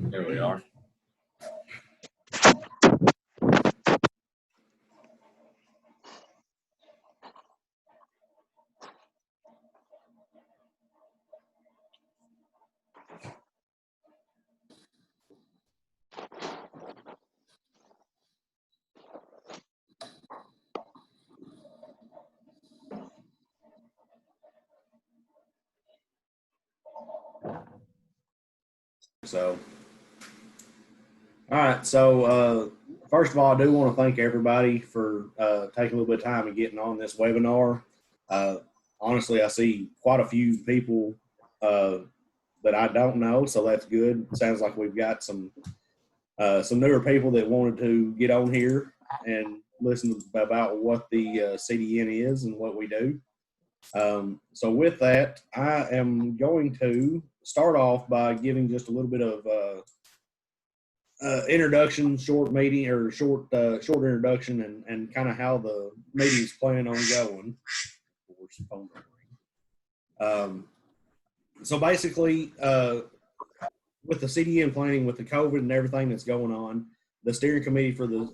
There we are. So, all right. So, first of all, I do want to thank everybody for taking a little bit of time and getting on this webinar. Honestly, I see quite a few people that I don't know, so that's good. It sounds like we've got some newer people that wanted to get on here and listen about what the CDN is and what we do. So with that, I am going to start off by giving just a little bit of introduction, short introduction, and kind of how the meeting's planning on going. So basically, with the CDN planning, with the COVID and everything that's going on, the steering committee for the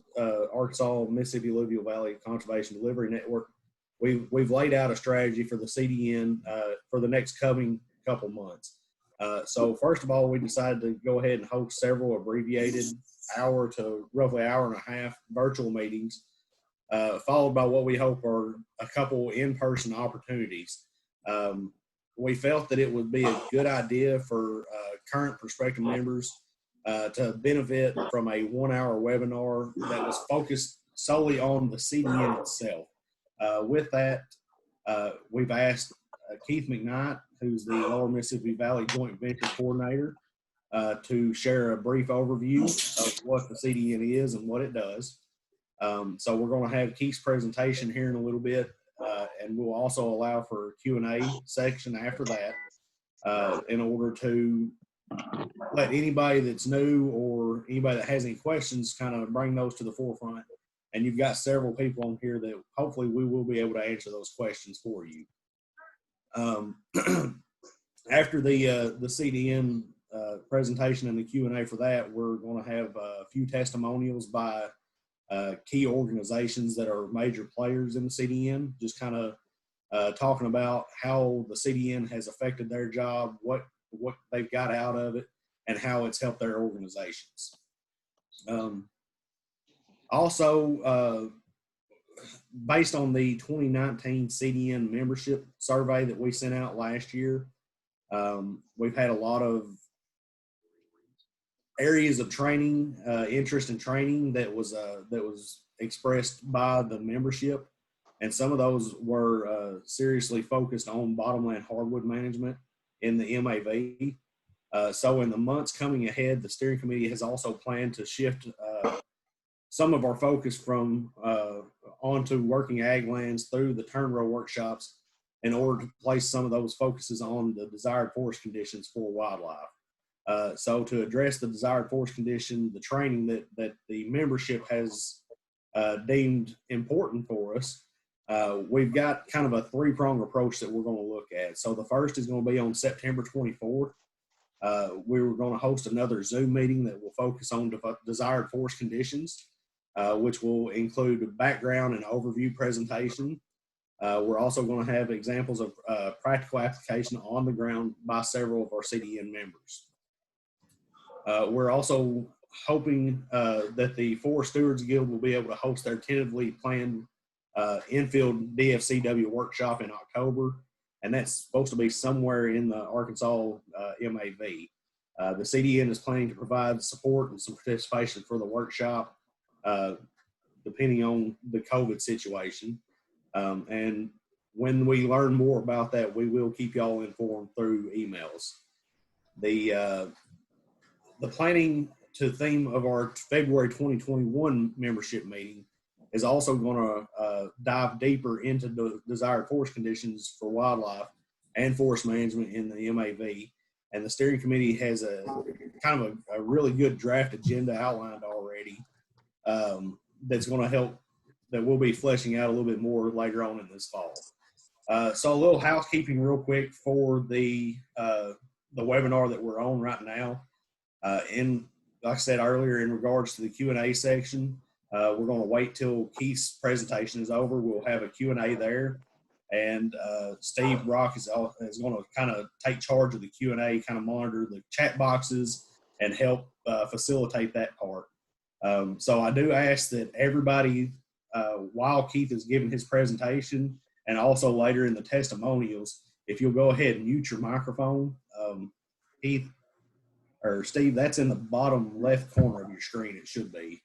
Arkansas Mississippi Alluvial Valley Conservation Delivery Network, we've laid out a strategy for the CDN for the next coming couple months. So first of all, we decided to go ahead and host several abbreviated hour to roughly hour and a half virtual meetings, followed by what we hope are a couple in-person opportunities. We felt that it would be a good idea for current prospective members to benefit from a 1-hour webinar that was focused solely on the CDN itself. With that, we've asked Keith McKnight, who's the Lower Mississippi Valley Joint Venture Coordinator, to share a brief overview of what the CDN is and what it does. So we're going to have Keith's presentation here in a little bit, and we'll also allow for a Q&A section after that in order to let anybody that's new or anybody that has any questions kind of bring those to the forefront. And you've got several people on here that hopefully we will be able to answer those questions for you. After the CDN presentation and the Q&A for that, we're going to have a few testimonials by key organizations that are major players in the CDN, just kind of talking about how the CDN has affected their job, what they've got out of it, and how it's helped their organizations. Also, based on the 2019 CDN membership survey that we sent out last year, we've had a lot of areas of training, interest in training that was expressed by the membership, and some of those were seriously focused on bottomland hardwood management in the MAV. So in the months coming ahead, the steering committee has also planned to shift some of our focus from onto working ag lands through the turn row workshops in order to place some of those focuses on the desired forest conditions for wildlife. So to address the desired forest condition, the training that the membership has deemed important for us, we've got kind of a three-pronged approach that we're going to look at. So the first is going to be on September 24th. We were going to host another Zoom meeting that will focus on desired forest conditions, which will include a background and overview presentation. We're also going to have examples of practical application on the ground by several of our CDN members. We're also hoping that the Forest Stewards Guild will be able to host their tentatively planned infield DFCW workshop in October, and that's supposed to be somewhere in the Arkansas MAV. The CDN is planning to provide support and some participation for the workshop, depending on the COVID situation. And when we learn more about that, we will keep y'all informed through emails. The planning to theme of our February 2021 membership meeting is also going to dive deeper into the desired forest conditions for wildlife and forest management in the MAV. And the steering committee has a kind of a really good draft agenda outlined already, that's going to help, that we'll be fleshing out a little bit more later on in this fall. So a little housekeeping real quick for the webinar that we're on right now. Like I said earlier, in regards to the Q&A section, we're going to wait till Keith's presentation is over. We'll have a Q&A there. And Steve Rock is going to kind of take charge of the Q&A, kind of monitor the chat boxes and help facilitate that part. So I do ask that everybody, while Keith is giving his presentation and also later in the testimonials, if you'll go ahead and mute your microphone. Keith or Steve, that's in the bottom left corner of your screen. It should be.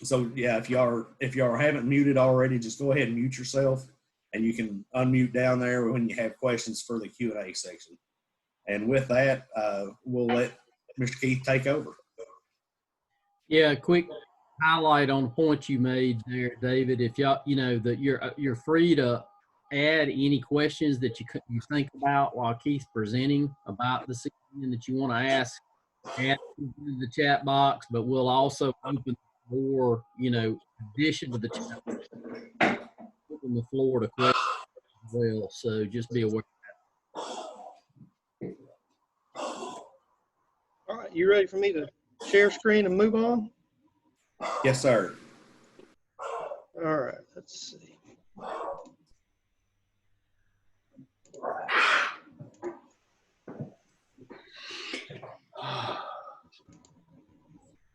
So yeah, if y'all haven't muted already, just go ahead and mute yourself, and you can unmute down there when you have questions for the Q&A section. And with that, we'll let Mr. Keith take over. Yeah, quick highlight on the point you made there, David. If y'all, that you're free to add any questions that you think about while Keith's presenting about the CDN that you want to ask, add in the chat box. But we'll also open the floor, in addition to the chat, open the floor to questions as well. So just be aware of that. All right, you ready for me to share screen and move on? Yes, sir. All right, let's see.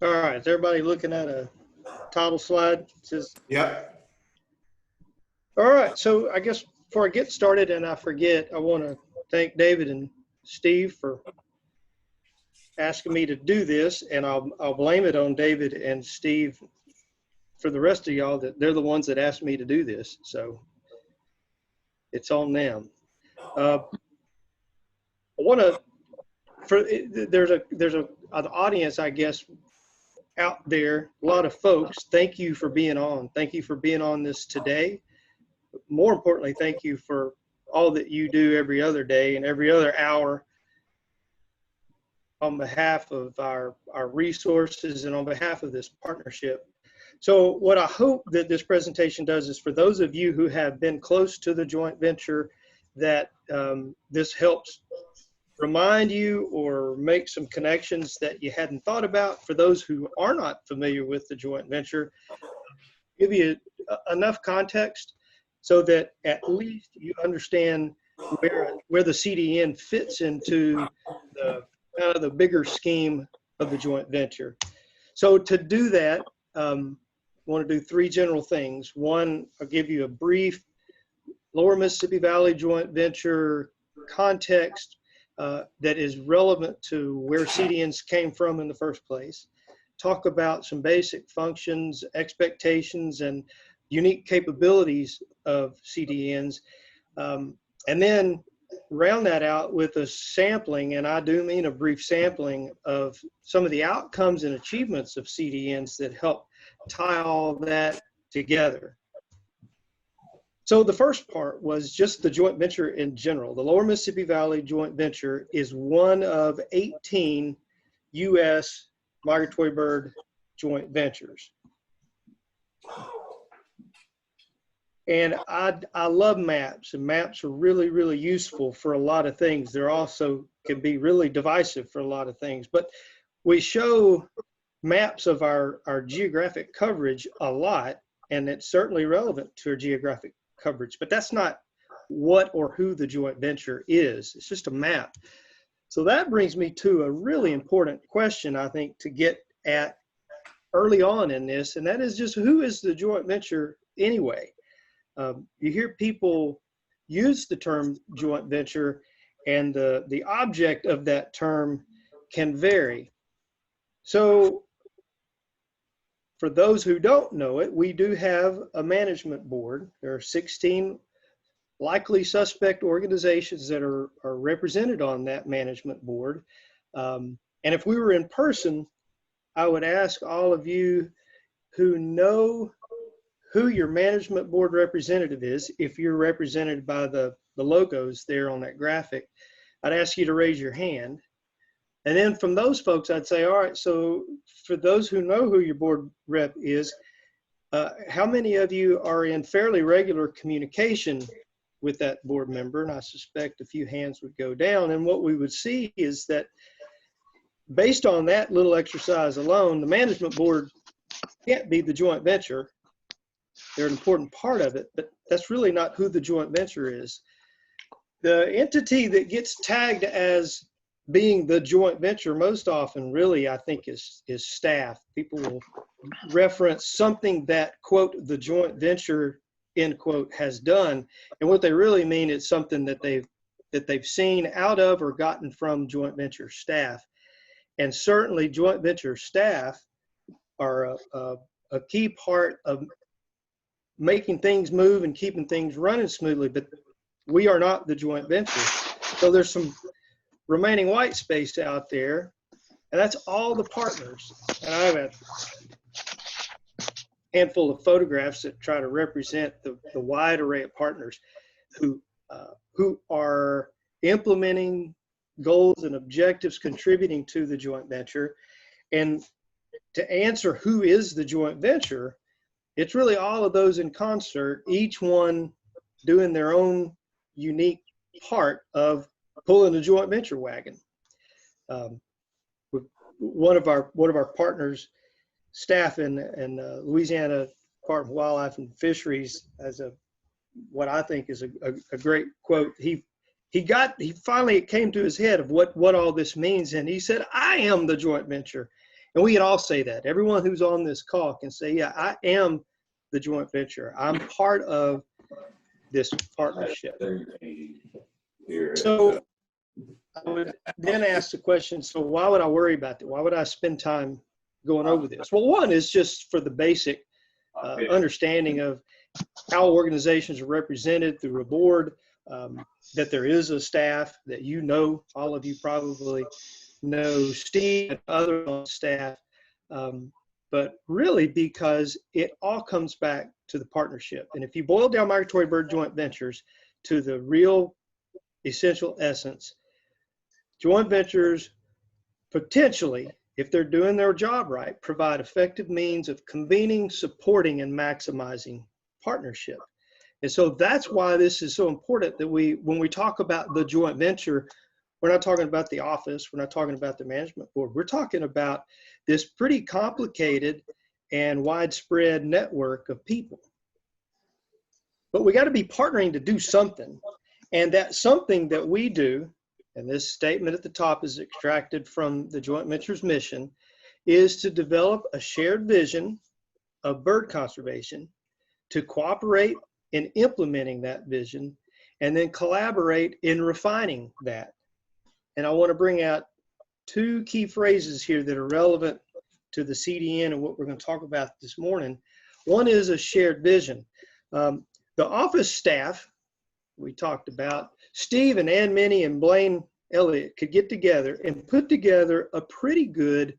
All right, is everybody looking at a title slide? It says, yep. All right, so I guess before I get started and I forget, I want to thank David and Steve for asking me to do this, and I'll blame it on David and Steve for the rest of y'all, that they're the ones that asked me to do this, so it's on them. I want to, there's an audience, I guess, out there, a lot of folks. Thank you for being on. Thank you for being on this today. More importantly, thank you for all that you do every other day and every other hour on behalf of our resources and on behalf of this partnership. So what I hope that this presentation does is, for those of you who have been close to the joint venture, that this helps remind you or make some connections that you hadn't thought about. For those who are not familiar with the joint venture, give you enough context so that at least you understand where the CDN fits into the kind of the bigger scheme of the joint venture. So to do that, I want to do three general things. One, I'll give you a brief Lower Mississippi Valley joint venture context that is relevant to where CDNs came from in the first place. Talk about some basic functions, expectations, and unique capabilities of CDNs. And then round that out with a sampling, and I do mean a brief sampling, of some of the outcomes and achievements of CDNs that help tie all that together. So the first part was just the joint venture in general. The Lower Mississippi Valley joint venture is one of 18 U.S. migratory bird joint ventures. And I love maps, and maps are really, really useful for a lot of things. They're also can be really divisive for a lot of things. But we show maps of our geographic coverage a lot, and it's certainly relevant to our geographic coverage. But that's not what or who the joint venture is. It's just a map. So that brings me to a really important question, I think, to get at early on in this, and that is just, who is the joint venture anyway? You hear people use the term joint venture, and the object of that term can vary. So for those who don't know it, we do have a management board. There are 16 likely suspect organizations that are represented on that management board. And if we were in person, I would ask all of you who know who your management board representative is, if you're represented by the logos there on that graphic, I'd ask you to raise your hand. And then from those folks, I'd say, all right, so for those who know who your board rep is, how many of you are in fairly regular communication with that board member? And I suspect a few hands would go down. And what we would see is that based on that little exercise alone, the management board can't be the joint venture. They're an important part of it, but that's really not who the joint venture is. The entity that gets tagged as being the joint venture most often really, I think, is staff. People will reference something that, quote, the joint venture, end quote, has done. And what they really mean is something that they've seen out of or gotten from joint venture staff. And certainly joint venture staff are a key part of making things move and keeping things running smoothly, but we are not the joint venture. So there's some remaining white space out there, and that's all the partners. And I have a handful of photographs that try to represent the wide array of partners who are implementing goals and objectives, contributing to the joint venture. And to answer who is the joint venture, it's really all of those in concert, each one doing their own unique part of pulling the joint venture wagon. One of our partners, staff in Louisiana Department of Wildlife and Fisheries, has what I think is a great quote. He finally came to his head of what all this means, and he said, "I am the joint venture." And we can all say that. Everyone who's on this call can say, "Yeah, I am the joint venture. I'm part of this partnership." So I would then ask the question, so why would I worry about that? Why would I spend time going over this? Well, one is just for the basic understanding of how organizations are represented through a board, that there is a staff that all of you probably know Steve and others on staff, but really because it all comes back to the partnership. And if you boil down migratory bird joint ventures to the real essential essence, joint ventures potentially, if they're doing their job right, provide effective means of convening, supporting, and maximizing partnership. And so that's why this is so important that when we talk about the joint venture, we're not talking about the office, we're not talking about the management board, we're talking about this pretty complicated and widespread network of people. But we got to be partnering to do something. And that something that we do, and this statement at the top is extracted from the joint venture's mission, is to develop a shared vision of bird conservation, to cooperate in implementing that vision, and then collaborate in refining that. And I want to bring out two key phrases here that are relevant to the CDN and what we're going to talk about this morning. One is a shared vision. The office staff we talked about, Steve and Ann Minnie and Blaine Elliott could get together and put together a pretty good,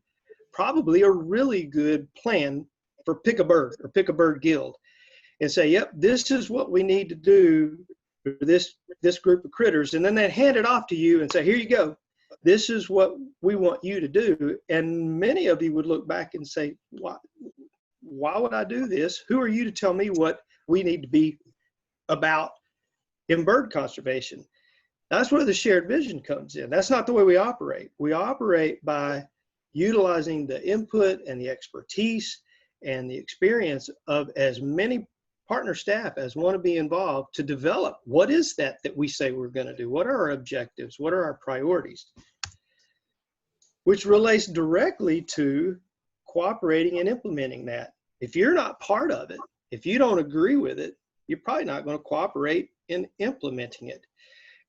probably a really good plan for Pick a Bird or Pick a Bird Guild, and say, yep, this is what we need to do for this group of critters. And then they'd hand it off to you and say, here you go. This is what we want you to do. And many of you would look back and say, why would I do this? Who are you to tell me what we need to be about in bird conservation? That's where the shared vision comes in. That's not the way we operate. We operate by utilizing the input and the expertise and the experience of as many partner staff as want to be involved to develop what is that we say we're going to do. What are our objectives? What are our priorities? Which relates directly to cooperating and implementing that. If you're not part of it, if you don't agree with it, you're probably not going to cooperate in implementing it.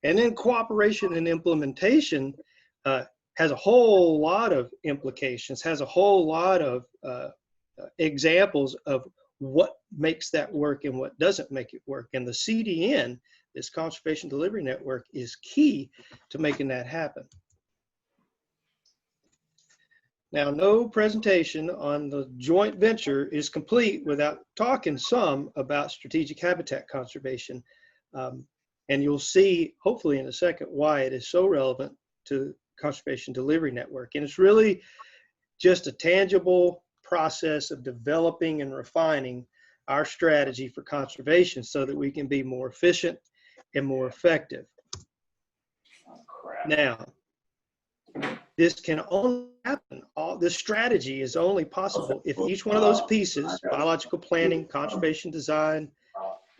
And then cooperation and implementation has a whole lot of implications, has a whole lot of examples of what makes that work and what doesn't make it work. And the CDN, this Conservation Delivery Network, is key to making that happen. Now, no presentation on the joint venture is complete without talking some about strategic habitat conservation. And you'll see, hopefully in a second, why it is so relevant to Conservation Delivery Network. And it's really just a tangible process of developing and refining our strategy for conservation so that we can be more efficient and more effective. Now, this can only happen, this strategy is only possible if each one of those pieces, biological planning, conservation design,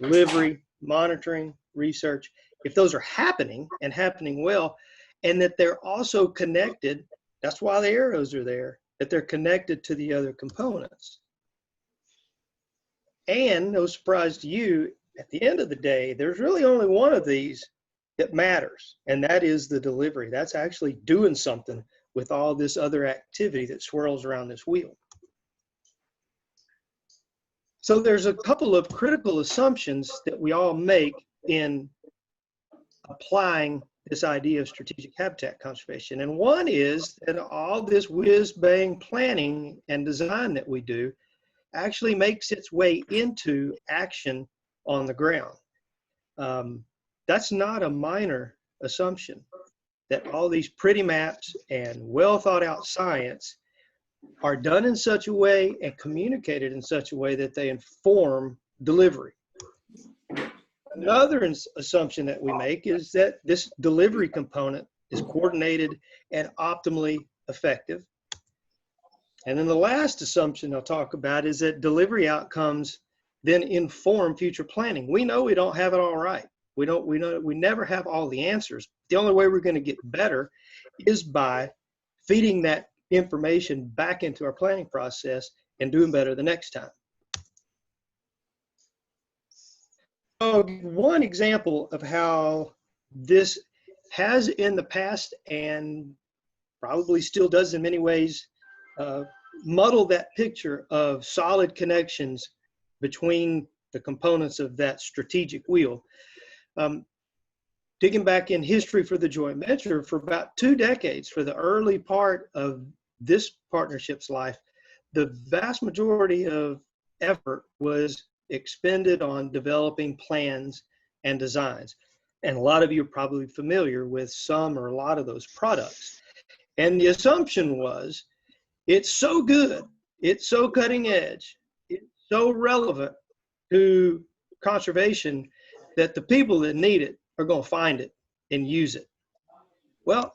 delivery, monitoring, research, if those are happening and happening well, and that they're also connected, that's why the arrows are there, that they're connected to the other components. And no surprise to you, at the end of the day, there's really only one of these that matters, and that is the delivery. That's actually doing something with all this other activity that swirls around this wheel. So there's a couple of critical assumptions that we all make in applying this idea of strategic habitat conservation. And one is that all this whiz-bang planning and design that we do actually makes its way into action on the ground. That's not a minor assumption, that all these pretty maps and well thought out science are done in such a way and communicated in such a way that they inform delivery. Another assumption that we make is that this delivery component is coordinated and optimally effective. And then the last assumption I'll talk about is that delivery outcomes then inform future planning. We know we don't have it all right. We never have all the answers. The only way we're going to get better is by feeding that information back into our planning process and doing better the next time. So one example of how this has in the past and probably still does in many ways muddle that picture of solid connections between the components of that strategic wheel. Digging back in history for the joint venture, for about 2 decades, for the early part of this partnership's life, the vast majority of effort was expended on developing plans and designs. And a lot of you are probably familiar with some or a lot of those products. And the assumption was, it's so good, it's so cutting edge, it's so relevant to conservation that the people that need it are going to find it and use it. Well,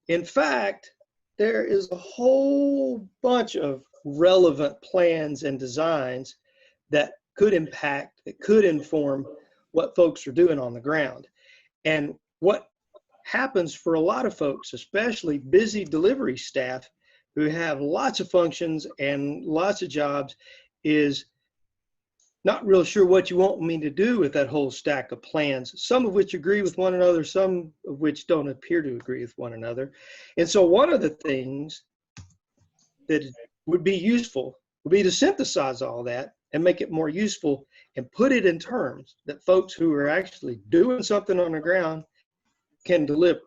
in fact, there is a whole bunch of relevant plans and designs that could impact, that could inform what folks are doing on the ground. And what happens for a lot of folks, especially busy delivery staff who have lots of functions and lots of jobs, is not real sure what you want me to do with that whole stack of plans, some of which agree with one another, some of which don't appear to agree with one another. And so one of the things that would be useful would be to synthesize all that and make it more useful and put it in terms that folks who are actually doing something on the ground can deliver.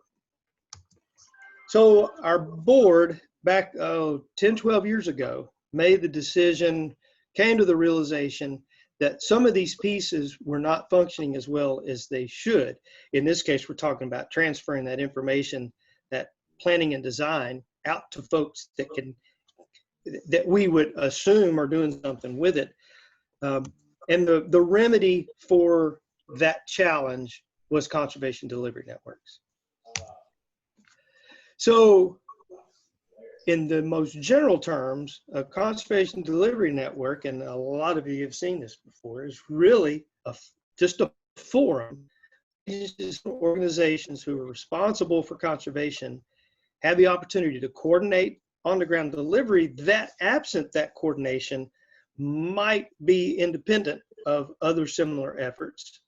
So our board back 10, 12 years ago made the decision, came to the realization that some of these pieces were not functioning as well as they should. In this case, we're talking about transferring that information, that planning and design, out to folks that we would assume are doing something with it. And the remedy for that challenge was conservation delivery networks. So in the most general terms, a conservation delivery network, and a lot of you have seen this before, is really just a forum. These organizations who are responsible for conservation have the opportunity to coordinate on-the-ground delivery that, absent that coordination, might be independent of other similar efforts,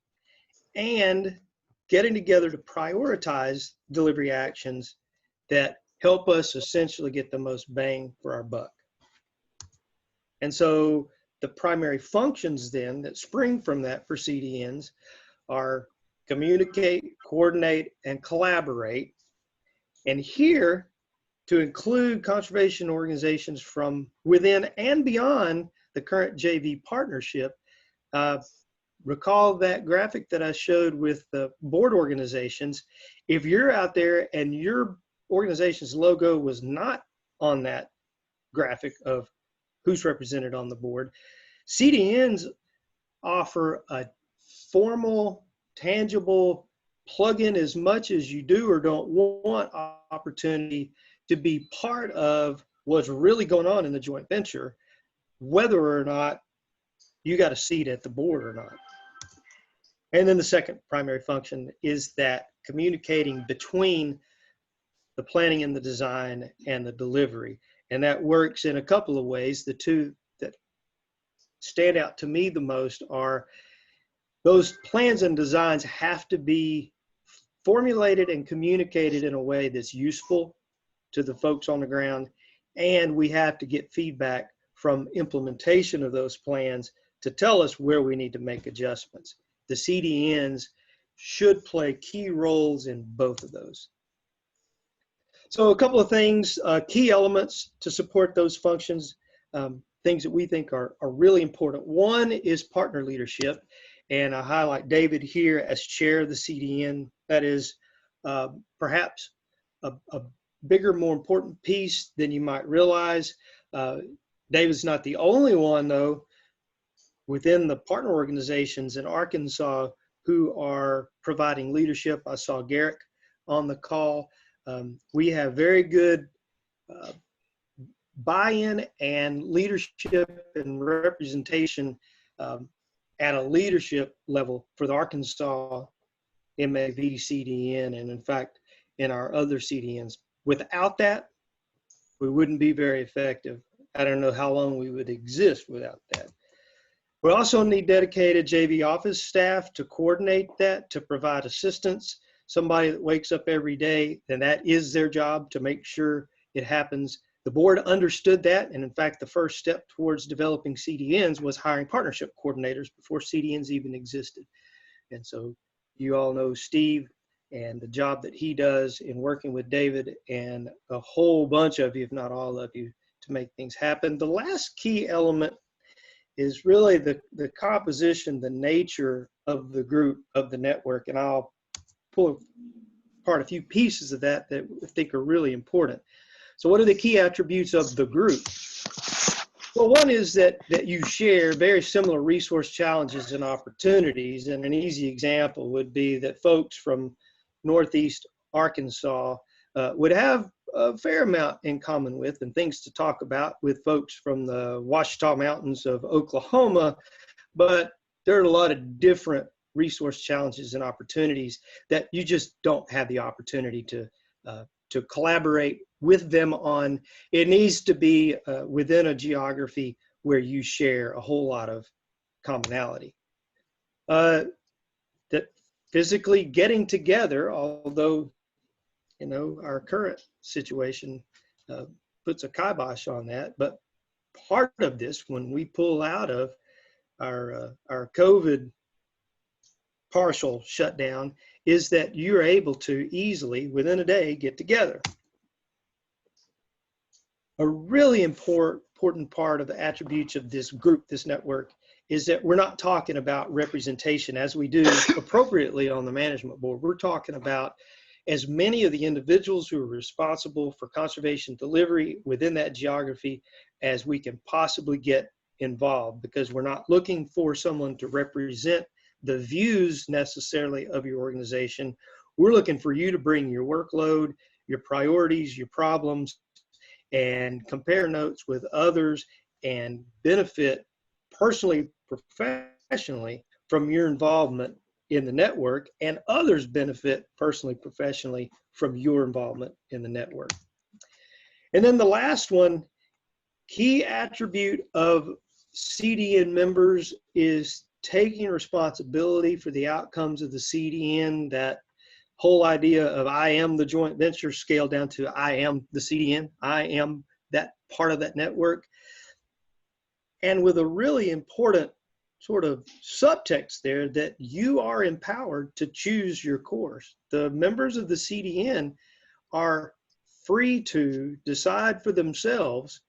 and getting together to prioritize delivery actions that help us essentially get the most bang for our buck. And so the primary functions then that spring from that for CDNs are communicate, coordinate, and collaborate. And here, to include conservation organizations from within and beyond the current JV partnership, recall that graphic that I showed with the board organizations. If you're out there and your organization's logo was not on that graphic of who's represented on the board, CDNs offer a formal, tangible, plug in as much as you do or don't want opportunity to be part of what's really going on in the joint venture, whether or not you got a seat at the board or not. And then the second primary function is that communicating between the planning and the design and the delivery. And that works in a couple of ways. The two that stand out to me the most are those plans and designs have to be formulated and communicated in a way that's useful to the folks on the ground. And we have to get feedback from implementation of those plans to tell us where we need to make adjustments. The CDNs should play key roles in both of those. So a couple of things, key elements to support those functions, things that we think are really important. One is partner leadership. And I highlight David here as chair of the CDN. That is perhaps a bigger, more important piece than you might realize. David's not the only one, though, within the partner organizations in Arkansas who are providing leadership. I saw Garrick on the call. We have very good buy-in and leadership and representation at a leadership level for the Arkansas MAV CDN, and in fact, in our other CDNs. Without that, we wouldn't be very effective. I don't know how long we would exist without that. We also need dedicated JV office staff to coordinate that, to provide assistance. Somebody that wakes up every day, and that is their job to make sure it happens. The board understood that, and in fact, the first step towards developing CDNs was hiring partnership coordinators before CDNs even existed. And so you all know Steve and the job that he does in working with David and a whole bunch of you, if not all of you, to make things happen. The last key element is really the composition, the nature of the group, of the network, and I'll pull apart a few pieces of that that I think are really important. So what are the key attributes of the group? Well, one is that you share very similar resource challenges and opportunities. And an easy example would be that folks from Northeast Arkansas would have a fair amount in common with and things to talk about with folks from the Ouachita Mountains of Oklahoma. But there are a lot of different resource challenges and opportunities that you just don't have the opportunity to collaborate with them on. It needs to be within a geography where you share a whole lot of commonality. That physically getting together, although you know our current situation puts a kibosh on that, but part of this, when we pull out of our COVID partial shutdown, is that you're able to easily, within a day, get together. A really important part of the attributes of this group, this network, is that we're not talking about representation as we do appropriately on the management board. We're talking about as many of the individuals who are responsible for conservation delivery within that geography as we can possibly get involved, because we're not looking for someone to represent the views necessarily of your organization. We're looking for you to bring your workload, your priorities, your problems, and compare notes with others and benefit personally, professionally from your involvement in the network, and others benefit personally, professionally from your involvement in the network. And then the last one, key attribute of CDN members is taking responsibility for the outcomes of the CDN. That whole idea of I am the joint venture scaled down to I am the CDN. I am that part of that network. And with a really important sort of subtext there that you are empowered to choose your course. The members of the CDN are free to decide for themselves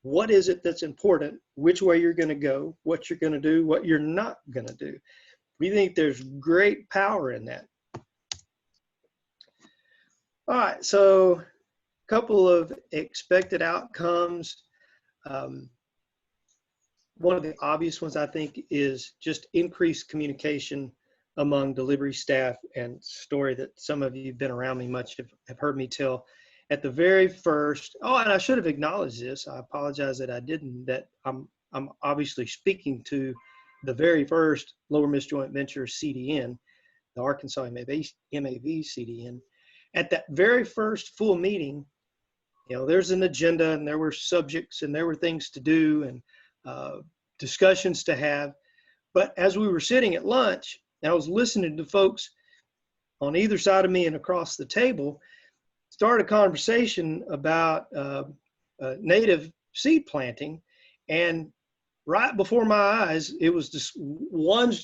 what is it that's important, which way you're going to go, what you're going to do, what you're not going to do. We think there's great power in that. All right, so a couple of expected outcomes. One of the obvious ones, I think, is just increased communication among delivery staff, and story that some of you have been around me much have heard me tell. At the very first, oh, and I should have acknowledged this. I apologize that I didn't, that I'm obviously speaking to the very first Lower Miss Joint Venture CDN, the Arkansas MAV CDN. At that very first full meeting, you know, there's an agenda and there were subjects and there were things to do and discussions to have. But as we were sitting at lunch, and I was listening to folks on either side of me and across the table, start a conversation about native seed planting. And right before my eyes, it was just one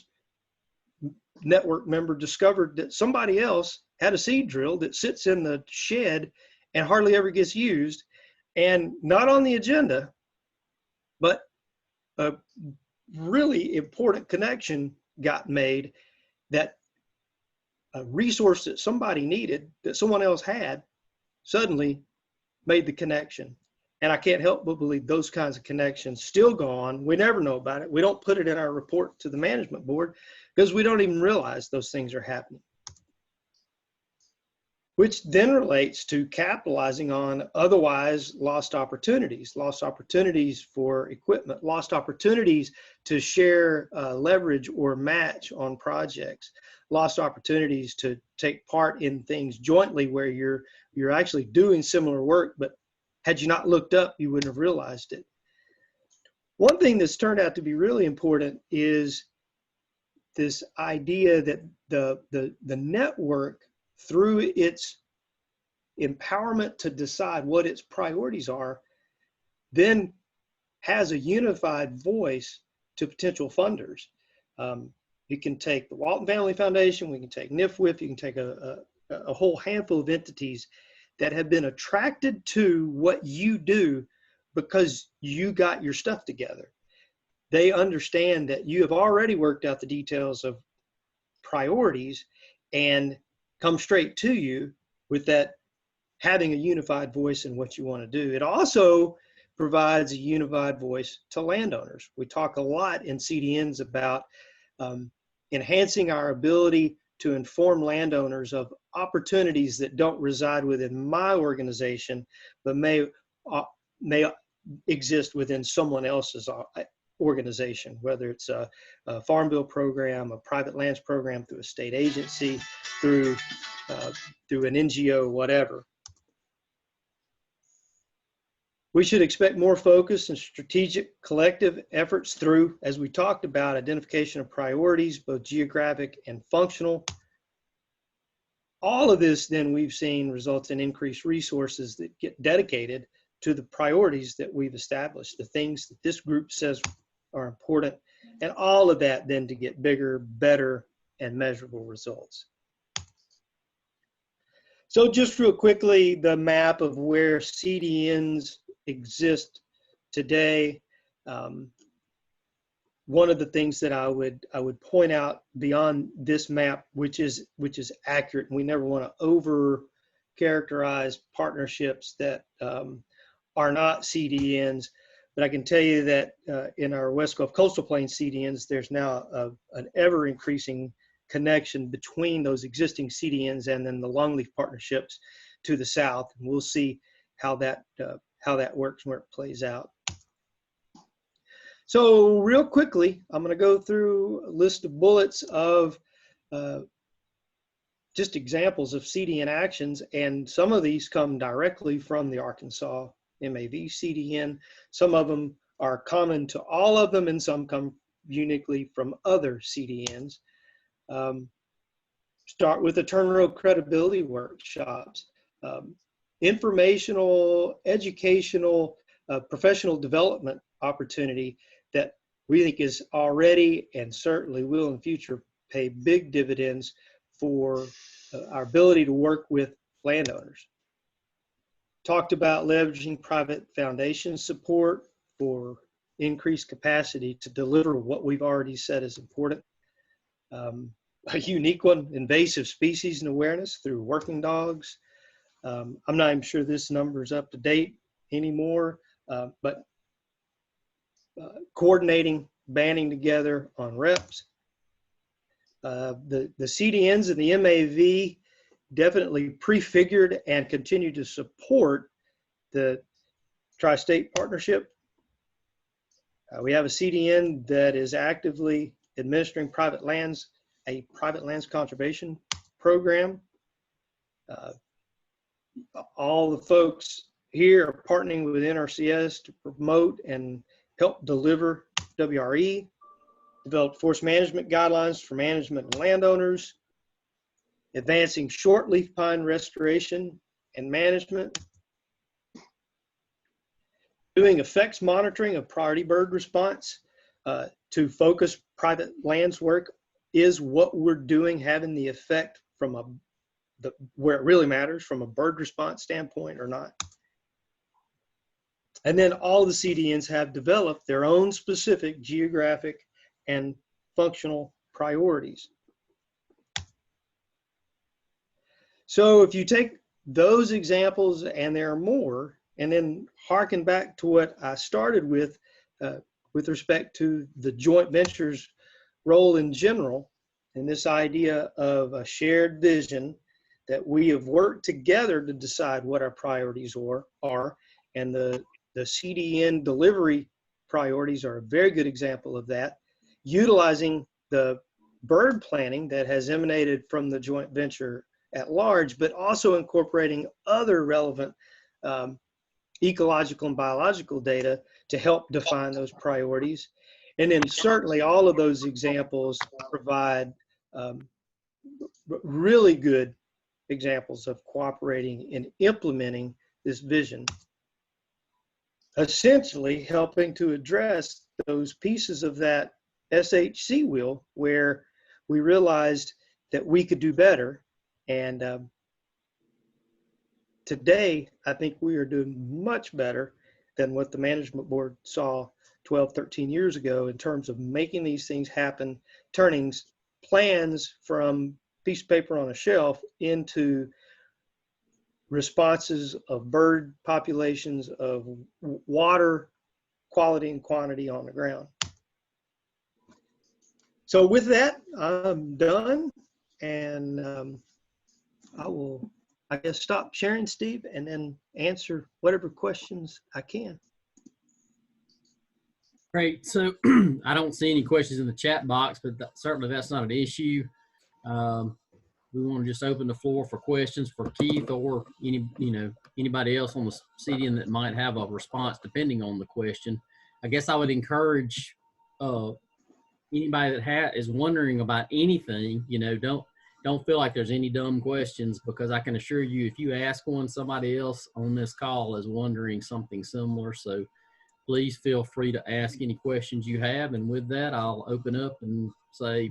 network member discovered that somebody else had a seed drill that sits in the shed and hardly ever gets used, and not on the agenda, but a really important connection got made, that a resource that somebody needed that someone else had suddenly made the connection. And I can't help but believe those kinds of connections still go on. We never know about it. We don't put it in our report to the management board because we don't even realize those things are happening. Which then relates to capitalizing on otherwise lost opportunities for equipment, lost opportunities to share leverage or match on projects, lost opportunities to take part in things jointly where you're actually doing similar work, but had you not looked up, you wouldn't have realized it. One thing that's turned out to be really important is this idea that the network, through its empowerment to decide what its priorities are, then has a unified voice to potential funders. You can take the Walton Family Foundation, we can take NIFWIF, you can take a whole handful of entities that have been attracted to what you do because you got your stuff together. They understand that you have already worked out the details of priorities and come straight to you with that, having a unified voice in what you want to do. It also provides a unified voice to landowners. We talk a lot in CDNs about enhancing our ability to inform landowners of opportunities that don't reside within my organization, but may exist within someone else's organization, whether it's a farm bill program, a private lands program, through a state agency, through an NGO, whatever. We should expect more focus and strategic collective efforts through, as we talked about, identification of priorities, both geographic and functional. All of this, then, we've seen results in increased resources that get dedicated to the priorities that we've established, the things that this group says are important, and all of that then to get bigger, better, and measurable results. So just real quickly, the map of where CDNs exist today. One of the things that I would point out beyond this map, which is accurate, and we never want to over characterize partnerships that are not CDNs, but I can tell you that in our West Gulf Coastal Plain CDNs, there's now an ever increasing connection between those existing CDNs and then the longleaf partnerships to the south. And we'll see how that works, where it plays out. So real quickly, I'm going to go through a list of bullets of just examples of CDN actions, and some of these come directly from the Arkansas MAV CDN. Some of them are common to all of them, and some come uniquely from other CDNs. Start with the Turn Road credibility workshops. Informational, educational, professional development opportunity that we think is already and certainly will in future pay big dividends for our ability to work with landowners. Talked about leveraging private foundation support for increased capacity to deliver what we've already said is important. a unique one, invasive species and awareness through working dogs. I'm not even sure this number is up to date anymore, but coordinating, banding together on reps. The CDNs and the MAV definitely prefigured and continue to support the Tri-State Partnership. We have a CDN that is actively administering a private lands conservation program. All the folks here are partnering with NRCS to promote and help deliver WRE, develop forest management guidelines for management and landowners, advancing short-leaf pine restoration and management, doing effects monitoring of priority bird response to focus private lands work is what we're doing, having the effect from where it really matters from a bird response standpoint or not. And then all the CDNs have developed their own specific geographic and functional priorities. So if you take those examples, and there are more, and then harken back to what I started with respect to the joint venture's role in general, and this idea of a shared vision that we have worked together to decide what our priorities are, and the CDN delivery priorities are a very good example of that, utilizing the bird planning that has emanated from the joint venture at large, but also incorporating other relevant ecological and biological data to help define those priorities. And then certainly all of those examples provide really good examples of cooperating and implementing this vision, essentially helping to address those pieces of that SHC wheel where we realized that we could do better. And today, I think we are doing much better than what the management board saw 12, 13 years ago in terms of making these things happen, turning plans from piece of paper on a shelf into responses of bird populations, of water quality and quantity on the ground. So with that, I'm done, and I will, I guess, stop sharing, Steve, and then answer whatever questions I can. Great. So I don't see any questions in the chat box, but certainly that's not an issue. We want to just open the floor for questions for Keith or anybody else on the CDN that might have a response depending on the question. I guess I would encourage anybody that is wondering about anything, don't feel like there's any dumb questions, because I can assure you if you ask one, somebody else on this call is wondering something similar. So please feel free to ask any questions you have. And with that, I'll open up and say,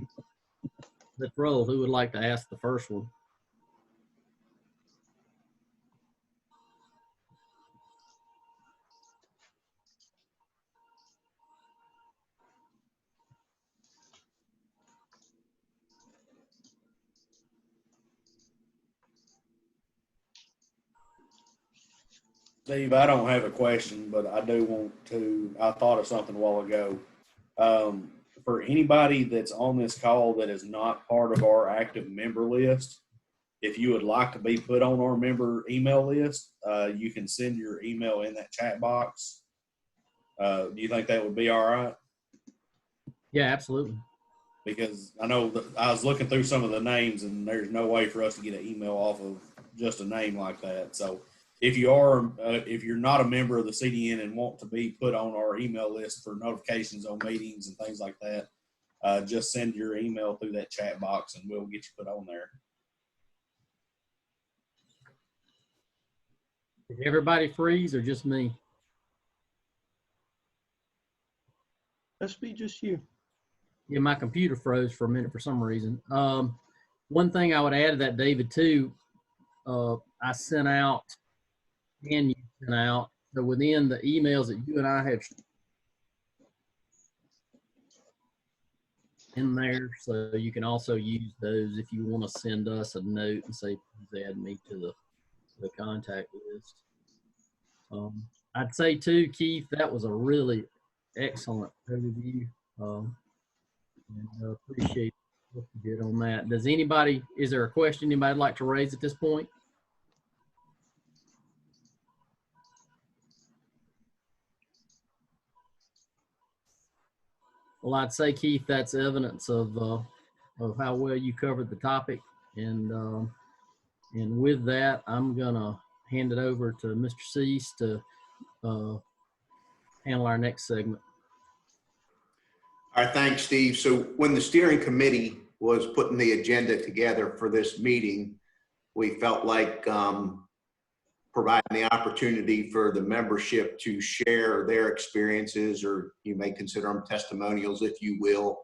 let's roll. Who would like to ask the first one? Steve, I don't have a question, but I do want to, I thought of something a while ago. For anybody that's on this call that is not part of our active member list, if you would like to be put on our member email list, you can send your email in that chat box. Do you think that would be all right? Yeah, absolutely. Because I know that I was looking through some of the names, and there's no way for us to get an email off of just a name like that. So if you are, if you're not a member of the CDN and want to be put on our email list for notifications on meetings and things like that, just send your email through that chat box and we'll get you put on there. Did everybody freeze or just me? Must be just you. Yeah, my computer froze for a minute for some reason. One thing I would add to that, David, too, I sent out, and you sent out, so within the emails that you and I have, in there, so you can also use those if you want to send us a note and say, please add me to the contact list. I'd say too, Keith, that was a really excellent overview. And appreciate what you did on that. Is there a question anybody'd like to raise at this point? Well, I'd say, Keith, that's evidence of how well you covered the topic. And with that, I'm gonna hand it over to Mr. Cease to handle our next segment. All right, thanks, Steve. So when the steering committee was putting the agenda together for this meeting, we felt like providing the opportunity for the membership to share their experiences, or you may consider them testimonials, if you will,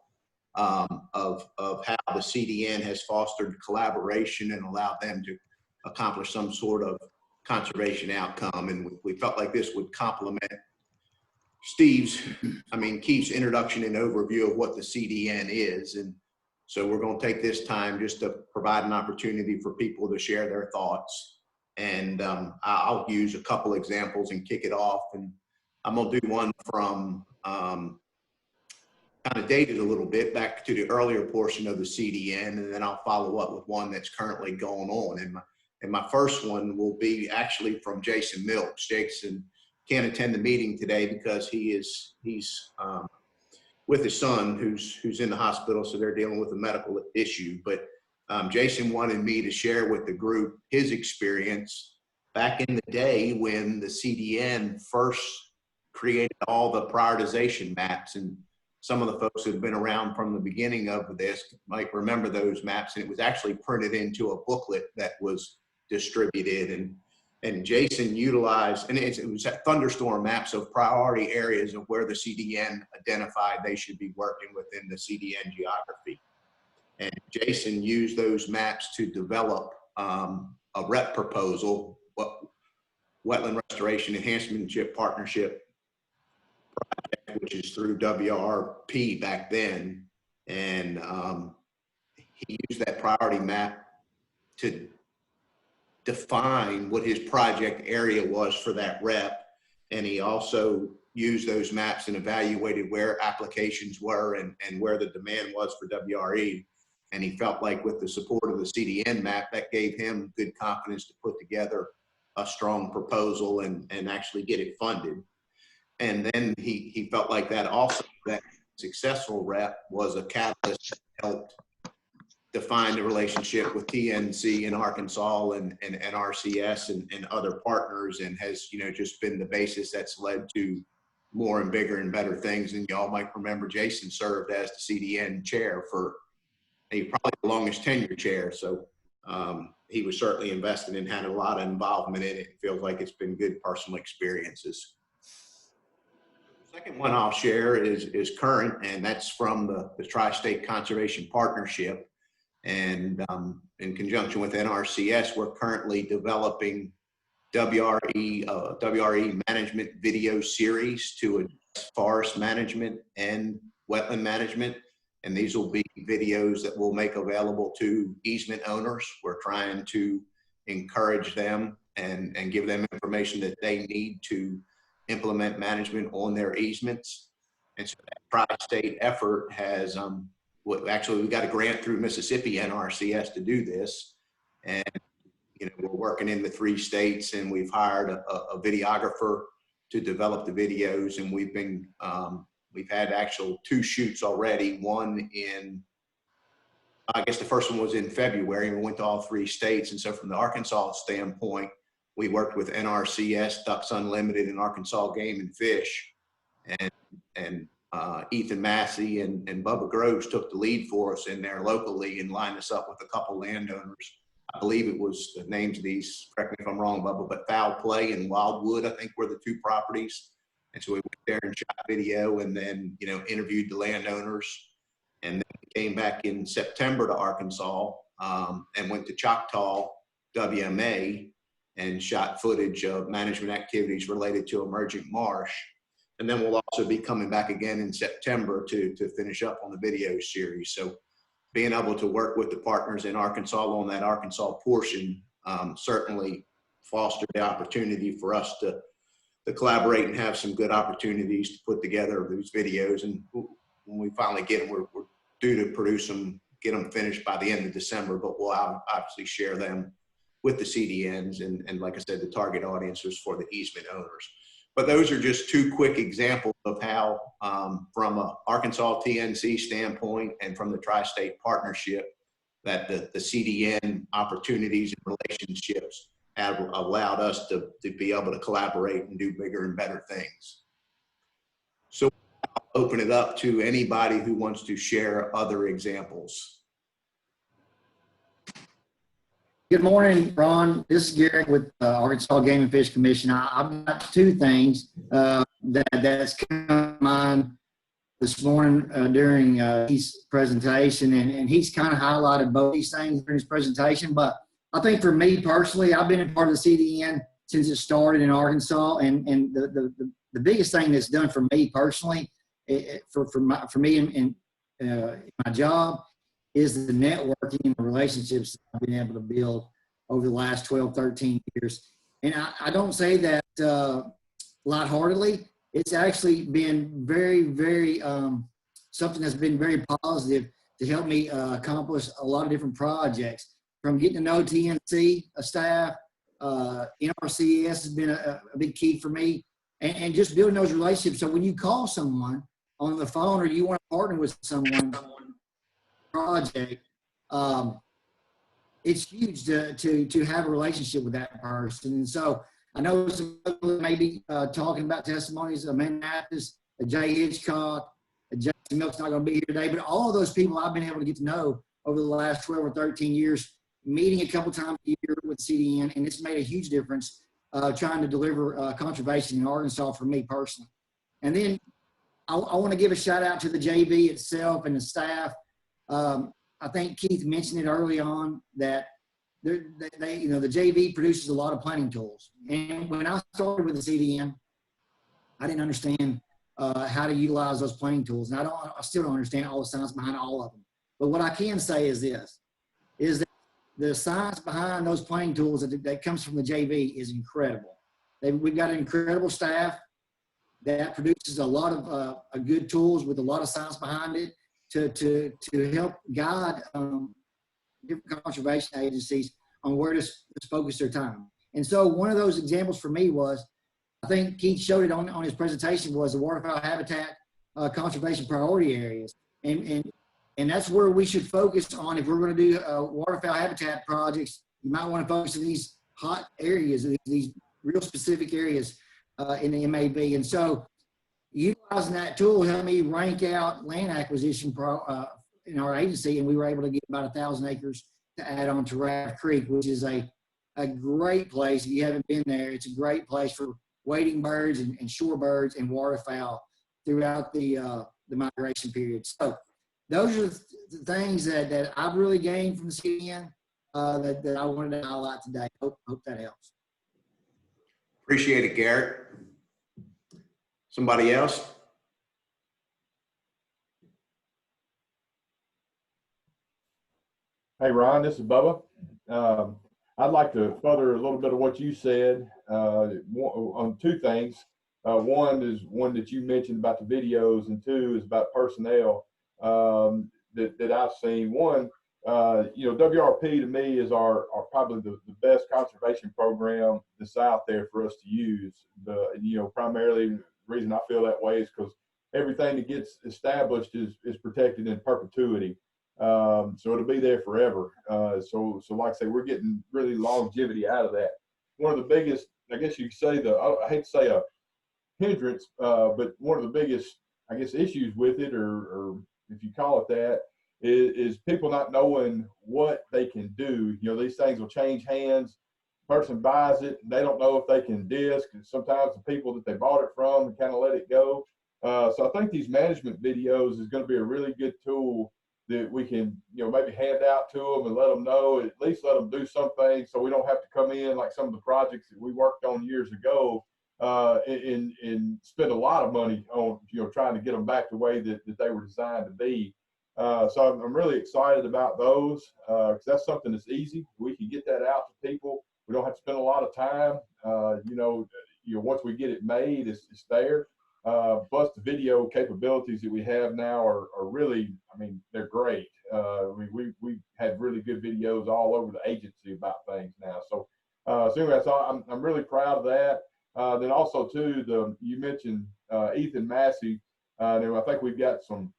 of how the CDN has fostered collaboration and allowed them to accomplish some sort of conservation outcome. And we felt like this would complement Keith's introduction and overview of what the CDN is. And so we're going to take this time just to provide an opportunity for people to share their thoughts. And I'll use a couple examples and kick it off. And I'm going to do one from kind of dated a little bit back to the earlier portion of the CDN, and then I'll follow up with one that's currently going on. And my first one will be actually from Jason Milks. Jason can't attend the meeting today because he's with his son who's in the hospital, so they're dealing with a medical issue. But Jason wanted me to share with the group his experience back in the day when the CDN first created all the prioritization maps. And some of the folks that have been around from the beginning of this might remember those maps. And it was actually printed into a booklet that was distributed. And Jason utilized, and it was thunderstorm maps of priority areas of where the CDN identified they should be working within the CDN geography. And Jason used those maps to develop a REP proposal, Wetland Restoration Enhancement Partnership project, which is through WRP back then. And he used that priority map to define what his project area was for that REP. And he also used those maps and evaluated where applications were and where the demand was for WRE. And he felt like with the support of the CDN map, that gave him good confidence to put together a strong proposal and actually get it funded. And then he felt like that also, that successful REP was a catalyst that helped define the relationship with TNC in Arkansas and NRCS and other partners, and has, just been the basis that's led to more and bigger and better things. And y'all might remember Jason served as the CDN chair for probably the longest tenure chair. So he was certainly invested and had a lot of involvement in it. It feels like it's been good personal experiences. The second one I'll share is current, and that's from the Tri-State Conservation Partnership. And in conjunction with NRCS, we're currently developing WRE management video series to address forest management and wetland management. And these will be videos that we'll make available to easement owners. We're trying to encourage them and give them information that they need to implement management on their easements. And so that tri-state effort has, actually we got a grant through Mississippi NRCS to do this. And we're working in the 3 states, and we've hired a videographer to develop the videos. And we've been, we've had actual 2 shoots already. One in, I guess the first one was in February, and we went to all 3 states. And so from the Arkansas standpoint, we worked with NRCS, Ducks Unlimited, and Arkansas Game and Fish. And Ethan Massey and Bubba Groves took the lead for us in there locally and lined us up with a couple landowners. I believe it was, the names of these, correct me if I'm wrong, Bubba, but Foul Play and Wildwood, I think, were the 2 properties. And so we went there and shot video, and then, interviewed the landowners. And then we came back in September to Arkansas and went to Choctaw WMA and shot footage of management activities related to emerging marsh. And then we'll also be coming back again in September to finish up on the video series. So being able to work with the partners in Arkansas on that Arkansas portion certainly fostered the opportunity for us to collaborate and have some good opportunities to put together these videos. And when we finally get them, we're due to produce them, get them finished by the end of December, but we'll obviously share them with the CDNs and like I said, the target audiences for the easement owners. But those are just two quick examples of how from a Arkansas TNC standpoint and from the Tri-State Partnership that the CDN opportunities and relationships have allowed us to be able to collaborate and do bigger and better things. So I'll open it up to anybody who wants to share other examples. Good morning, Ron. This is Gary with Arkansas Game and Fish Commission. I've got two things that's come to mind this morning during his presentation, and he's kind of highlighted both these things during his presentation. But I think for me personally, I've been a part of the CDN since it started in Arkansas, and the biggest thing that's done for me personally, for me in my job, is the networking and the relationships that I've been able to build over the last 12, 13 years. And I don't say that lightheartedly. It's actually been very, very something that's been very positive to help me accomplish a lot of different projects. From getting to know TNC staff, NRCS has been a big key for me, and just building those relationships. So when you call someone on the phone or you want to partner with someone, project, it's huge to have a relationship with that person. And so I know some people may be talking about testimonies of Minneapolis, Jay Hitchcock, Jason Milk's not going to be here today, but all of those people I've been able to get to know over the last 12 or 13 years, meeting a couple times a year with CDN, and it's made a huge difference trying to deliver conservation in Arkansas for me personally. And then I want to give a shout out to the JV itself and the staff. I think Keith mentioned it early on that the JV produces a lot of planning tools. And when I started with the CDN, I didn't understand how to utilize those planning tools. And I still don't understand all the science behind all of them. But what I can say is this, is that the science behind those planning tools that comes from the JV is incredible. We've got an incredible staff that produces a lot of good tools with a lot of science behind it to help guide different conservation agencies on where to focus their time. And so one of those examples for me was, I think Keith showed it on his presentation, was the waterfowl habitat conservation priority areas. And that's where we should focus on. If we're going to do waterfowl habitat projects, you might want to focus on these hot areas, these real specific areas in the MAV. And so utilizing that tool helped me rank out land acquisition in our agency, and we were able to get about 1,000 acres to add on to Raft Creek, which is a great place. If you haven't been there, it's a great place for wading birds and shorebirds and waterfowl throughout the migration period. So those are the things that I've really gained from the CDN that I wanted to highlight today. Hope that helps. Appreciate it, Garrett. Somebody else? Hey, Ron, this is Bubba. I'd like to further a little bit of what you said on two things. One is one that you mentioned about the videos, and two is about personnel that I've seen. One, WRP to me is our probably the best conservation program that's out there for us to use. Primarily the reason I feel that way is because everything that gets established is protected in perpetuity. So it'll be there forever. So like I say, we're getting really longevity out of that. One of the biggest, I guess you could say, I hate to say a hindrance, but one of the biggest, I guess, issues with it, or if you call it that, is people not knowing what they can do. These things will change hands. Person buys it, and they don't know if they can disc, and sometimes the people that they bought it from kind of let it go. So I think these management videos is going to be a really good tool that we can, maybe hand out to them and let them know, at least let them do something, so we don't have to come in like some of the projects that we worked on years ago and spend a lot of money on, trying to get them back the way that they were designed to be. So I'm really excited about those, because that's something that's easy. We can get that out to people. We don't have to spend a lot of time. Once we get it made, it's there. Plus the video capabilities that we have now are really, I mean, they're great. We have really good videos all over the agency about things now. So anyway, so I'm really proud of that. Then also too, you mentioned Ethan Massey. And I think we've got some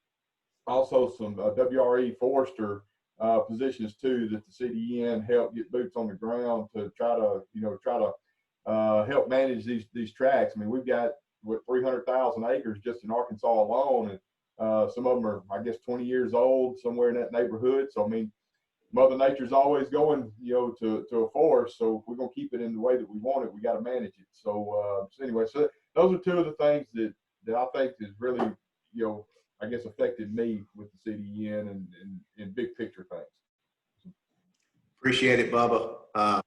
WRE Forester positions too that the CDN helped get boots on the ground to try to help manage these tracks. I mean, we've got 300,000 acres just in Arkansas alone, and some of them are, I guess, 20 years old, somewhere in that neighborhood. So I mean, Mother Nature's always going, to a forest. So if we're gonna keep it in the way that we want it, we got to manage it. So anyway, so those are two of the things that I think is really, I guess, affected me with the CDN and big picture things. Appreciate it, Bubba.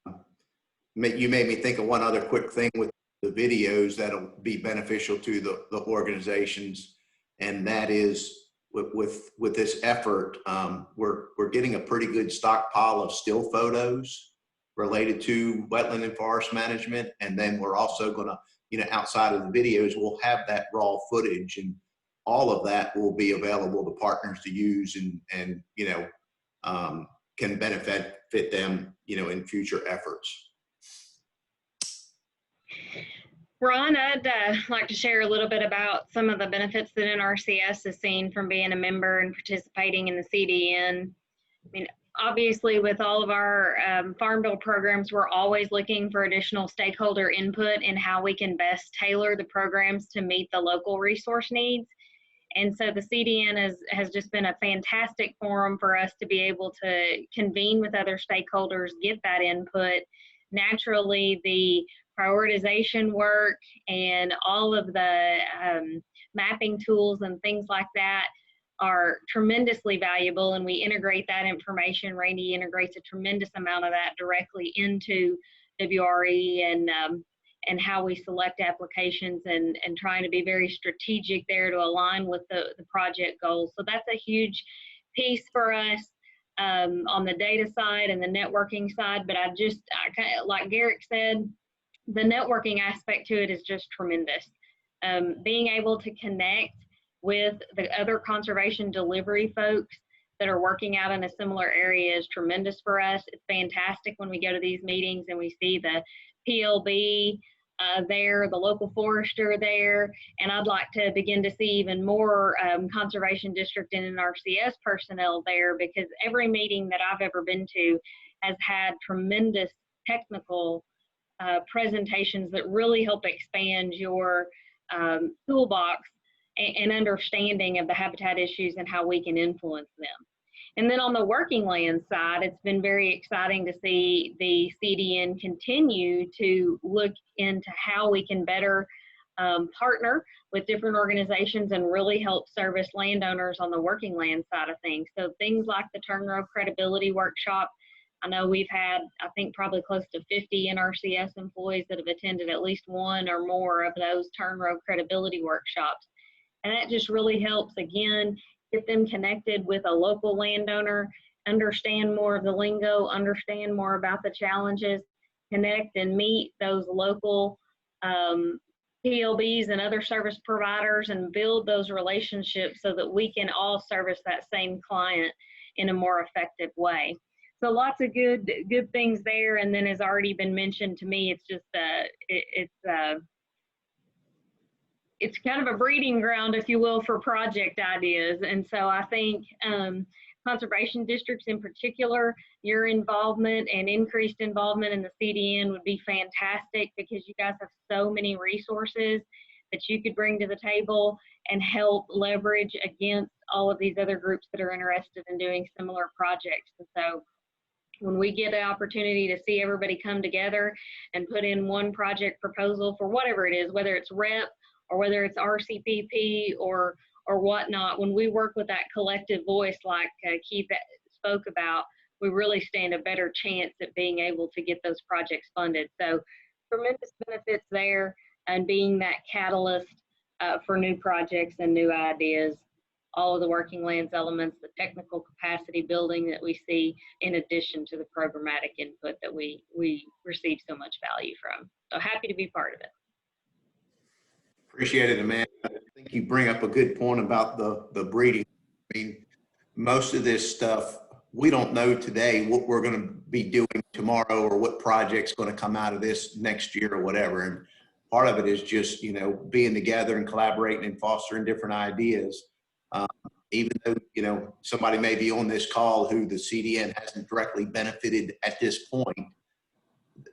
You made me think of one other quick thing with the videos that'll be beneficial to the organizations, and that is with this effort, we're getting a pretty good stockpile of still photos related to wetland and forest management, and then we're also going to, outside of the videos, we'll have that raw footage, and all of that will be available to partners to use and can benefit them, in future efforts. Ron, I'd like to share a little bit about some of the benefits that NRCS has seen from being a member and participating in the CDN. I mean, obviously, with all of our Farm Bill programs, we're always looking for additional stakeholder input in how we can best tailor the programs to meet the local resource needs. And so the CDN has just been a fantastic forum for us to be able to convene with other stakeholders, get that input. Naturally, the prioritization work and all of the mapping tools and things like that are tremendously valuable, and we integrate that information. Randy integrates a tremendous amount of that directly into WRE and how we select applications and trying to be very strategic there to align with the project goals. So that's a huge piece for us on the data side and the networking side. But I kind of, like Garrick said, the networking aspect to it is just tremendous. Being able to connect with the other conservation delivery folks that are working out in a similar area is tremendous for us. It's fantastic when we go to these meetings and we see the PLB there, the local forester there, and I'd like to begin to see even more conservation district and NRCS personnel there, because every meeting that I've ever been to has had tremendous technical presentations that really help expand your toolbox and understanding of the habitat issues and how we can influence them. And then on the working land side, it's been very exciting to see the CDN continue to look into how we can better partner with different organizations and really help service landowners on the working land side of things. So things like the Turn Row Credibility Workshop. I know we've had, I think, probably close to 50 NRCS employees that have attended at least one or more of those Turn Row Credibility Workshops. And that just really helps, again, get them connected with a local landowner, understand more of the lingo, understand more about the challenges, connect and meet those local PLBs and other service providers and build those relationships so that we can all service that same client in a more effective way. So lots of good things there. And then, as already been mentioned to me, it's just it's kind of a breeding ground, if you will, for project ideas. And so I think conservation districts in particular, your involvement and increased involvement in the CDN would be fantastic, because you guys have so many resources that you could bring to the table and help leverage against all of these other groups that are interested in doing similar projects. And so when we get an opportunity to see everybody come together and put in one project proposal for whatever it is, whether it's REP or whether it's RCPP or whatnot, when we work with that collective voice like Keith spoke about, we really stand a better chance at being able to get those projects funded. So tremendous benefits there. and being that catalyst for new projects and new ideas. All of the working lands elements, the technical capacity building that we see, in addition to the programmatic input that we receive so much value from. So happy to be part of it. Appreciate it, Amanda. I think you bring up a good point about the breeding. I mean, most of this stuff, we don't know today what we're going to be doing tomorrow or what project's going to come out of this next year or whatever. And part of it is just, you know, being together and collaborating and fostering different ideas. Even though, you know, somebody may be on this call who the CDN hasn't directly benefited at this point,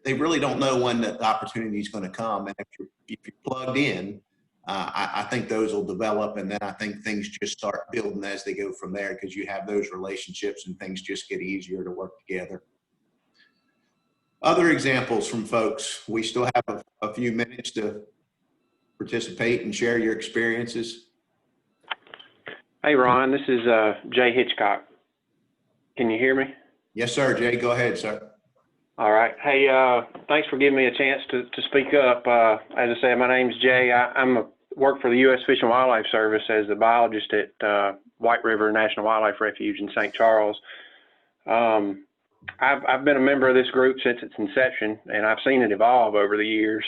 they really don't know when the opportunity is going to come. And if you're plugged in, I think those will develop, and then I think things just start building as they go from there, because you have those relationships and things just get easier to work together. Other examples from folks, we still have a few minutes to participate and share your experiences. Hey, Ron, this is Jay Hitchcock. Can you hear me? Yes, sir. Jay, go ahead, sir. All right. Hey, thanks for giving me a chance to speak up. As I said, my name's Jay. I work for the U.S. Fish and Wildlife Service as a biologist at White River National Wildlife Refuge in St. Charles. I've been a member of this group since its inception, and I've seen it evolve over the years.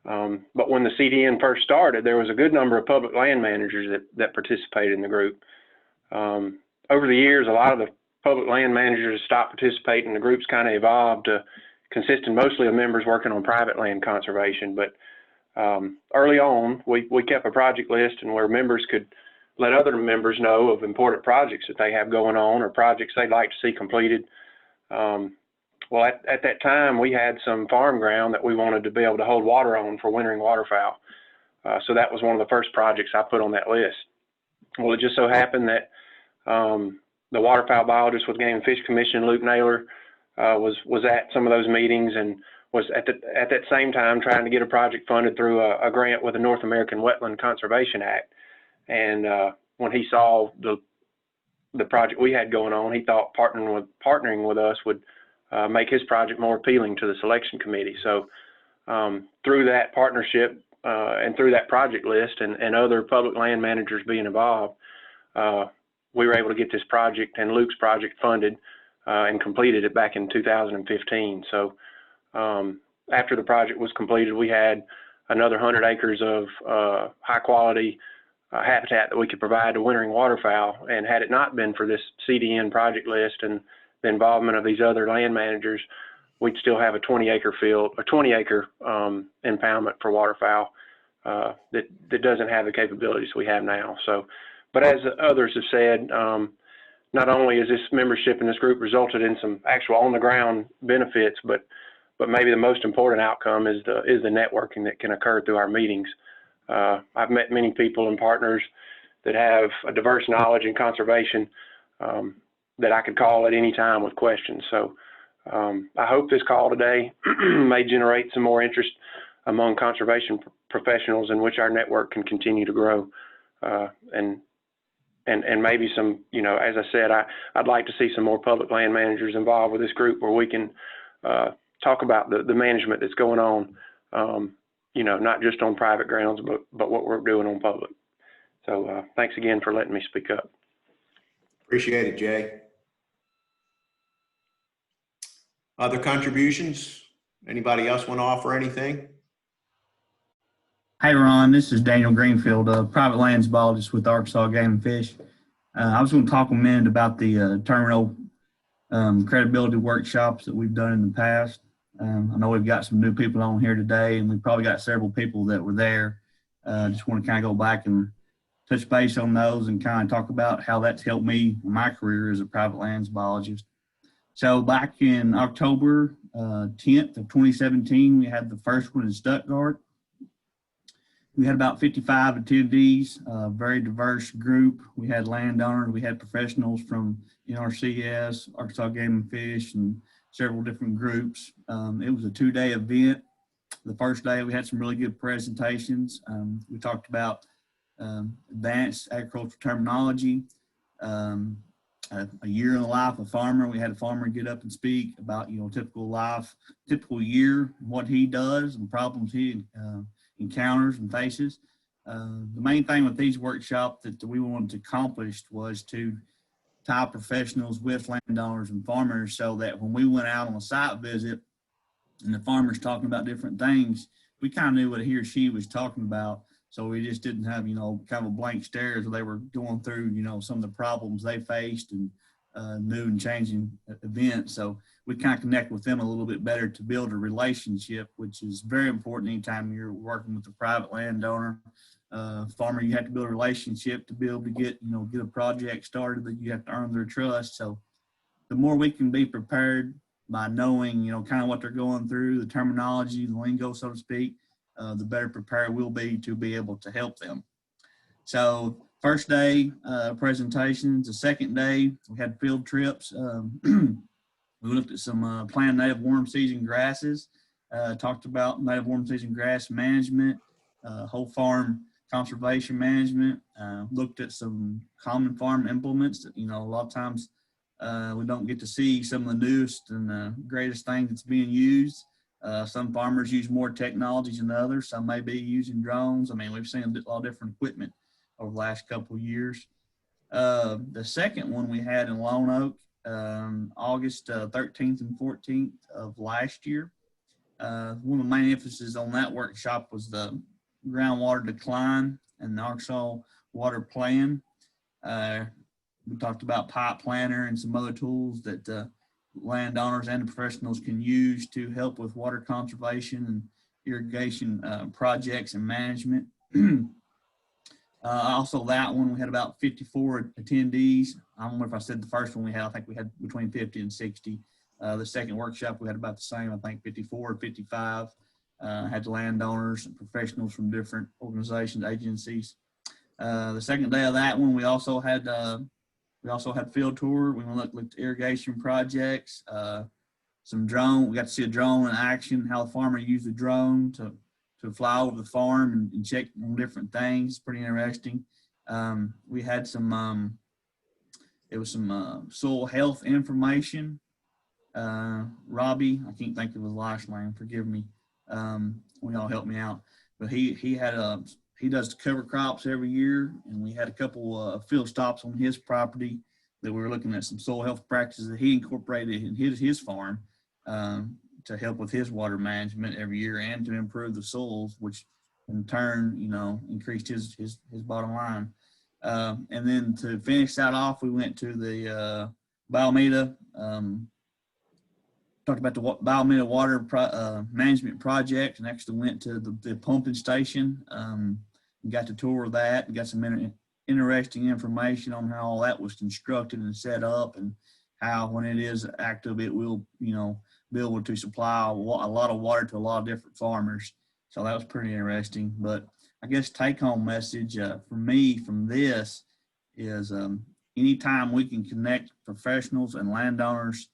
But when the CDN first started, there was a good number of public land managers that participated in the group. Over the years, a lot of the public land managers stopped participating. The group's kind of evolved to consisting mostly of members working on private land conservation. But early on, we kept a project list and where members could let other members know of important projects that they have going on or projects they'd like to see completed. Well, at that time, we had some farm ground that we wanted to be able to hold water on for wintering waterfowl. So that was one of the first projects I put on that list. Well, it just so happened that the waterfowl biologist with Game and Fish Commission, Luke Naylor, was at some of those meetings and was at that same time trying to get a project funded through a grant with the North American Wetland Conservation Act. And when he saw the project we had going on, he thought partnering with us would make his project more appealing to the selection committee. So through that partnership and through that project list and other public land managers being involved, we were able to get this project and Luke's project funded and completed it back in 2015. So after the project was completed, we had another 100 acres of high quality habitat that we could provide to wintering waterfowl. And had it not been for this CDN project list and the involvement of these other land managers, we'd still have a 20-acre field, a 20-acre impoundment for waterfowl that doesn't have the capabilities we have now. So, but as others have said, not only has this membership in this group resulted in some actual on-the-ground benefits, but maybe the most important outcome is the networking that can occur through our meetings. I've met many people and partners that have a diverse knowledge in conservation that I could call at any time with questions. So I hope this call today may generate some more interest among conservation professionals in which our network can continue to grow. And maybe some, you know, as I said, I'd like to see some more public land managers involved with this group where we can talk about the management that's going on, you know, not just on private grounds, but what we're doing on public. So thanks again for letting me speak up. Appreciate it, Jay. Other contributions? Anybody else want to offer anything? Hey, Ron, this is Daniel Greenfield, a private lands biologist with Arkansas Game and Fish. I was going to talk a minute about the terminal credibility workshops that we've done in the past. I know we've got some new people on here today, and we've probably got several people that were there. Just want to kind of go back and touch base on those and kind of talk about how that's helped me in my career as a private lands biologist. So back in October 10th of 2017, we had the first one in Stuttgart. We had about 55 attendees, a very diverse group. We had landowners, we had professionals from NRCS, Arkansas Game and Fish, and several different groups. It was a 2-day event. The first day we had some really good presentations. We talked about advanced agricultural terminology, a year in the life of a farmer. We had a farmer get up and speak about, typical year, what he does and problems he encounters and faces. The main thing with these workshops that we wanted to accomplish was to tie professionals with landowners and farmers, so that when we went out on a site visit and the farmer's talking about different things, we kind of knew what he or she was talking about. So we just didn't have, kind of a blank stare as they were going through, some of the problems they faced and new and changing events. So we kind of connect with them a little bit better to build a relationship, which is very important anytime you're working with a private landowner. Farmer, you have to build a relationship to be able to get a project started, that you have to earn their trust. So the more we can be prepared by knowing, kind of what they're going through, the terminology, the lingo, so to speak, the better prepared we'll be to be able to help them. So first day, presentations. The second day, we had field trips. We looked at some planned native warm season grasses, talked about native warm season grass management, whole farm conservation management, looked at some common farm implements that, a lot of times we don't get to see some of the newest and greatest things that's being used. Some farmers use more technologies than others. Some may be using drones. I mean, we've seen a lot of different equipment over the last couple of years. The second one we had in Lone Oak, August 13th and 14th of last year. One of the main emphasis on that workshop was the groundwater decline and the Arkansas water plan. We talked about pipe planner and some other tools that landowners and professionals can use to help with water conservation and irrigation projects and management. Also that one, we had about 54 attendees. I don't know if I said the first one we had, I think we had between 50 and 60. The second workshop, we had about the same, I think 54 or 55. Had landowners and professionals from different organizations, agencies. The second day of that one, we also had field tour. We looked at irrigation projects, some drone. We got to see a drone in action, how the farmer used the drone to fly over the farm and check on different things. Pretty interesting. We had some, it was some soil health information. Robbie, I can't think of his last name, forgive me. Will y'all help me out? But he does the cover crops every year, and we had a couple field stops on his property that we were looking at some soil health practices that he incorporated in his farm to help with his water management every year and to improve the soils, which in turn, increased his bottom line. And then to finish that off, we went to the Biomeda, talked about the Biomeda water management project, and actually went to the pumping station, got to tour that, and got some interesting information on how all that was constructed and set up, and how when it is active, it will, be able to supply a lot of water to a lot of different farmers. So that was pretty interesting. But I guess take-home message for me from this is anytime we can connect professionals and landowners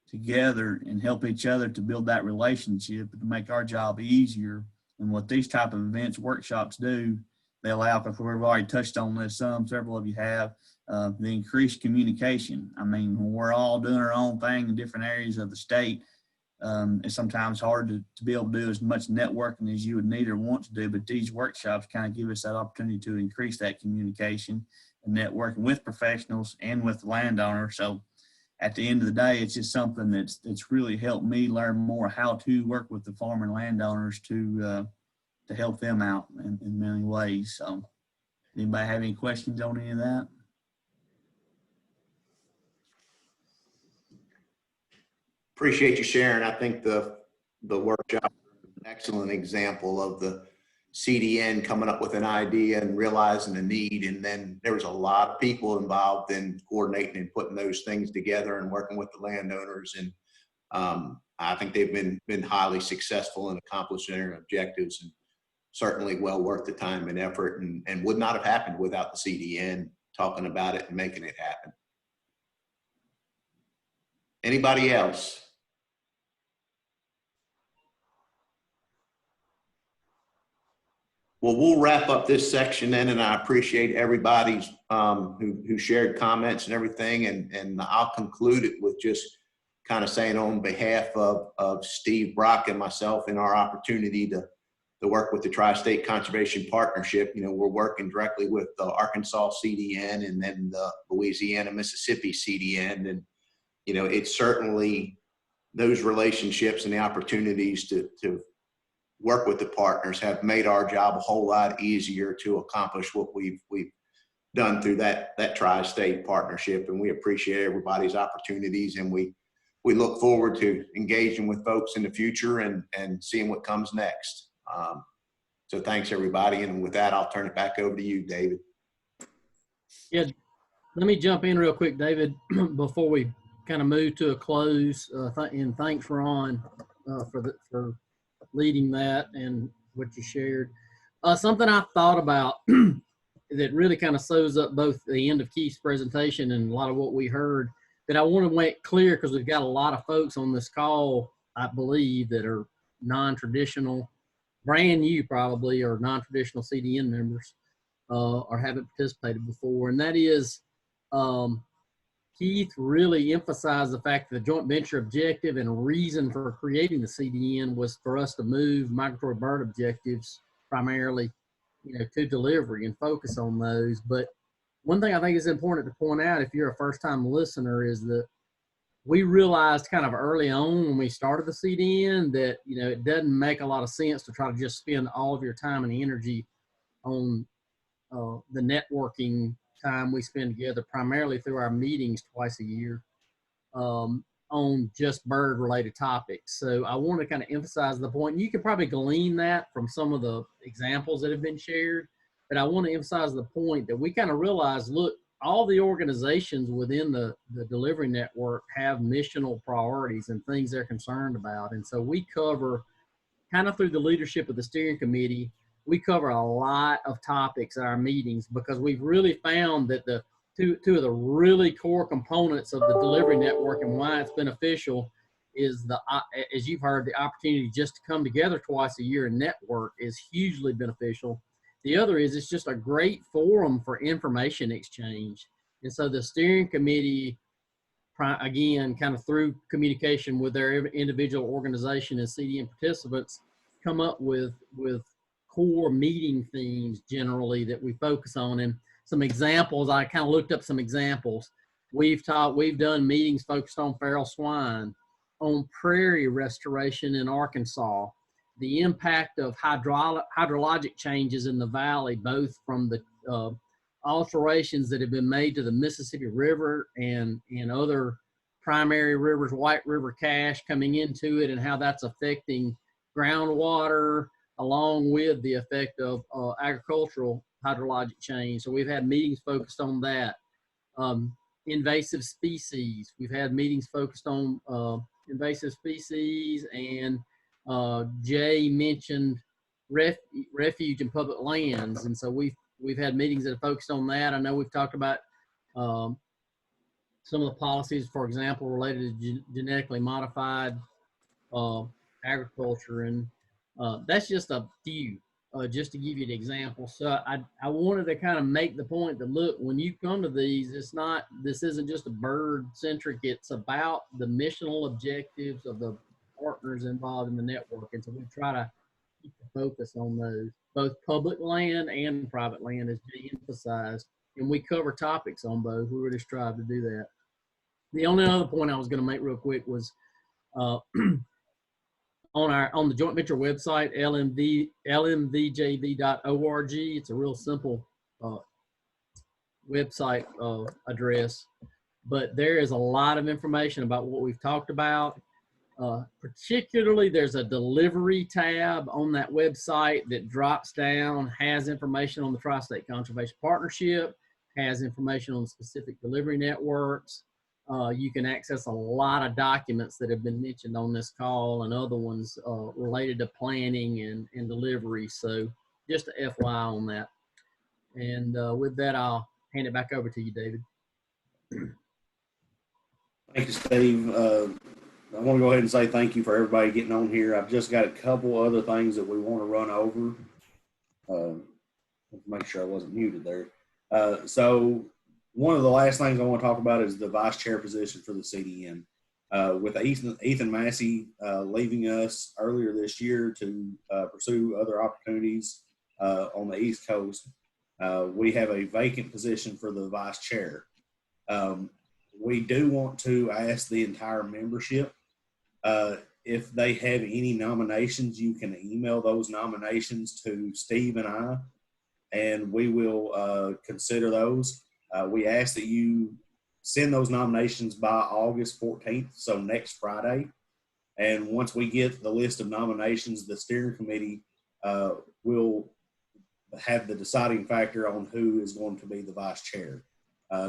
together and help each other to build that relationship to make our job easier. And what these type of events, workshops do, they allow, because we've already touched on this, several of you have, the increased communication. I mean, when we're all doing our own thing in different areas of the state, it's sometimes hard to be able to do as much networking as you would need or want to do, but these workshops kind of give us that opportunity to increase that communication and networking with professionals and with landowners. So at the end of the day, it's just something that's really helped me learn more how to work with the farmer and landowners to help them out in many ways. So anybody have any questions on any of that? Appreciate you sharing. I think the workshop is an excellent example of the CDN coming up with an idea and realizing a need. And then there was a lot of people involved in coordinating and putting those things together and working with the landowners. And I think they've been highly successful in accomplishing their objectives, and certainly well worth the time and effort, and would not have happened without the CDN talking about it and making it happen. Anybody else? Well, we'll wrap up this section then, and I appreciate everybody's who shared comments and everything. And I'll conclude it with just kind of saying on behalf of Steve Brock and myself in our opportunity to work with the Tri-State Conservation Partnership. You know, we're working directly with the Arkansas CDN and then the Louisiana, Mississippi CDN. And, you know, it's certainly those relationships and the opportunities to work with the partners have made our job a whole lot easier to accomplish what we've done through that Tri-State Partnership. And we appreciate everybody's opportunities, and we look forward to engaging with folks in the future and seeing what comes next. So thanks everybody. And with that, I'll turn it back over to you, David. Yeah, let me jump in real quick, David, before we kind of move to a close. And thanks, Ron, for leading that and what you shared. Something I thought about that really kind of sews up both the end of Keith's presentation and a lot of what we heard, that I want to make clear, because we've got a lot of folks on this call, I believe, that are non-traditional, brand new probably, or non-traditional CDN members, or haven't participated before. And that is, Keith really emphasized the fact that the joint venture objective and reason for creating the CDN was for us to move migratory bird objectives primarily, you know, to delivery and focus on those. But one thing I think is important to point out, if you're a first-time listener, is that we realized kind of early on when we started the CDN that, you know, it doesn't make a lot of sense to try to just spend all of your time and energy on the networking time we spend together, primarily through our meetings twice a year, on just bird related topics. So I want to kind of emphasize the point, and you can probably glean that from some of the examples that have been shared, but I want to emphasize the point that we kind of realize, look, all the organizations within the delivery network have missional priorities and things they're concerned about. And so we cover, kind of through the leadership of the steering committee, we cover a lot of topics at our meetings, because we've really found that the two of the really core components of the delivery network and why it's beneficial is as you've heard, the opportunity just to come together twice a year and network is hugely beneficial. The other is it's just a great forum for information exchange. And so the steering committee, again, kind of through communication with their individual organization and CDN participants, come up with core meeting themes generally that we focus on. And some examples, I kind of looked up some examples. We've done meetings focused on feral swine, on prairie restoration in Arkansas, the impact of hydrologic changes in the valley, both from the alterations that have been made to the Mississippi River and other primary rivers, White River Cache coming into it, and how that's affecting groundwater, along with the effect of agricultural hydrologic change. So we've had meetings focused on that. Invasive species. We've had meetings focused on invasive species, and Jay mentioned refuge and public lands. And so we've had meetings that have focused on that. I know we've talked about some of the policies, for example, related to genetically modified agriculture, and that's just a few, just to give you an example. So I wanted to kind of make the point that, look, when you come to these, this isn't just a bird centric, it's about the missional objectives of the partners involved in the network. And so we try to keep the focus on those, both public land and private land, as Jay emphasized. And we cover topics on both. We really strive to do that. The only other point I was going to make real quick was on the joint venture website, lmvjv.org. It's a real simple website address, but there is a lot of information about what we've talked about. Particularly, there's a delivery tab on that website that drops down, has information on the Tri-State Conservation Partnership, has information on specific delivery networks. You can access a lot of documents that have been mentioned on this call and other ones related to planning and delivery. So just a FYI on that. And with that, I'll hand it back over to you, David. Thank you, Steve. I want to go ahead and say thank you for everybody getting on here. I've just got a couple other things that we want to run over. make sure I wasn't muted there. So one of the last things I want to talk about is the vice chair position for the CDN. With Ethan Massey leaving us earlier this year to pursue other opportunities on the East Coast, we have a vacant position for the vice chair. We do want to ask the entire membership if they have any nominations. You can email those nominations to Steve and I, and we will consider those. We ask that you send those nominations by August 14th, so next Friday. And once we get the list of nominations, the steering committee will have the deciding factor on who is going to be the vice chair.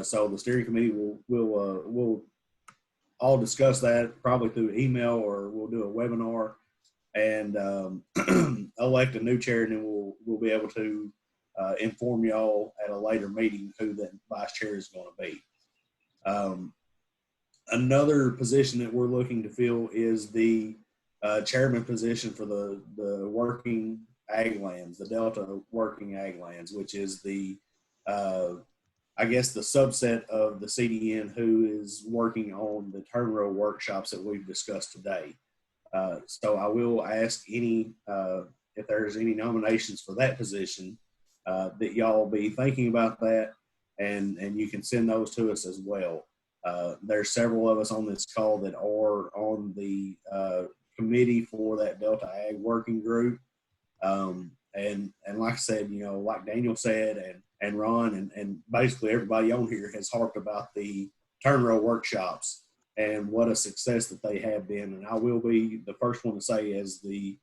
So the steering committee will all discuss that probably through email, or we'll do a webinar and elect a new chair, and then we'll be able to inform y'all at a later meeting who that vice chair is going to be. Another position that we're looking to fill is the chairman position for the working ag lands, the Delta working ag lands, which is the I guess the subset of the CDN who is working on the turn row workshops that we've discussed today. So I will ask any if there's any nominations for that position, that y'all be thinking about that, and you can send those to us as well. There's several of us on this call that are on the committee for that Delta Ag working group. And like I said, you know, like Daniel said, and Ron and basically everybody on here has harped about the turn row workshops and what a success that they have been. And I will be the first one to say, as the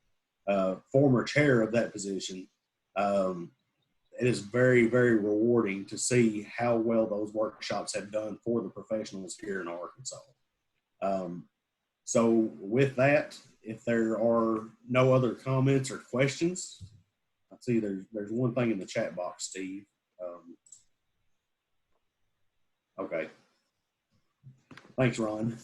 former chair of that position, it is very, very rewarding to see how well those workshops have done for the professionals here in Arkansas. So with that, if there are no other comments or questions, I see there's one thing in the chat box, Steve. Okay. Thanks, Ron.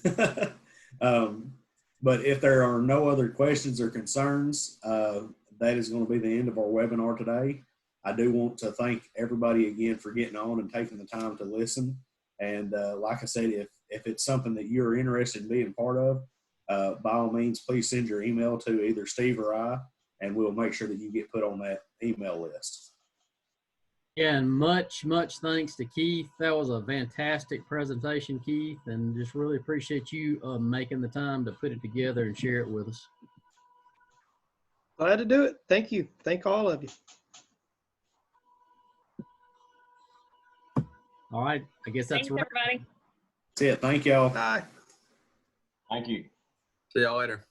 But if there are no other questions or concerns, that is going to be the end of our webinar today. I do want to thank everybody again for getting on and taking the time to listen. And like I said, if it's something that you're interested in being part of, by all means, please send your email to either Steve or I, and we'll make sure that you get put on that email list. Yeah, and much thanks to Keith. That was a fantastic presentation, Keith, and just really appreciate you making the time to put it together and share it with us. Glad to do it. Thank you. Thank all of you. All right, I guess that's Thanks, right. everybody. That's it. Thank y'all. Bye. Thank you. See y'all later.